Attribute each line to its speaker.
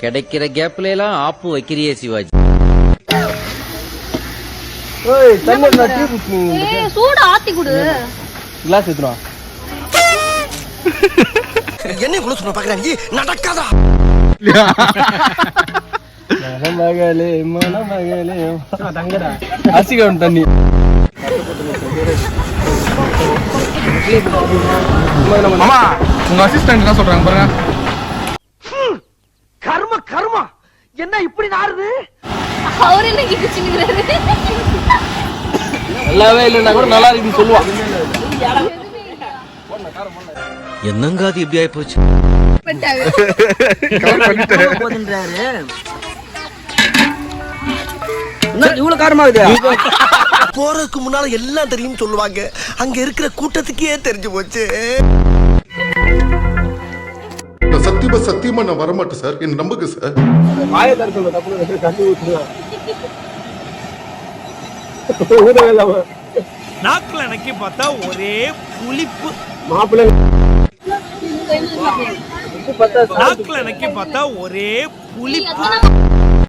Speaker 1: கிடைக்கிற கேப்ல எல்லாம் ஆப்பு வைக்கிறியே சிவாஜி.
Speaker 2: சூட ஆத்தி குடு.
Speaker 3: கிளாஸ் ஏத்துறா.
Speaker 4: என்ன குளு சொல்ற பாக்குறாங்க நடக்காதா.
Speaker 3: மகளே மணமகளே தங்கடா. அசிகம் தண்ணி. மாமா உங்க அசிஸ்டன்ட் என்ன சொல்றாங்க பாருங்க.
Speaker 4: கர்ம கர்மா என்ன இப்படி நாறுது.
Speaker 2: அவர் என்ன கிச்சிங்கறாரு.
Speaker 3: நல்லாவே இல்லன்னா கூட நல்லா இருக்குன்னு சொல்லுவா.
Speaker 1: என்னங்க அது இப்படி ஆயி போச்சு.
Speaker 3: இவ்வளவு காரமா இருக்குது.
Speaker 4: போறதுக்கு முன்னால எல்லாம் தெரியும் சொல்லுவாங்க. அங்க இருக்கிற கூட்டத்துக்கே தெரிஞ்சு போச்சு.
Speaker 5: சத்தியமா நான் வரமாட்டேன் சார், என்ன நம்புங்க சார்.
Speaker 6: நாக்குல நக்கி பார்த்தா ஒரே புளிப்பு.
Speaker 3: மாப்பிள்ளை
Speaker 6: நாக்குல நக்கி பார்த்தா ஒரே புளிப்பு.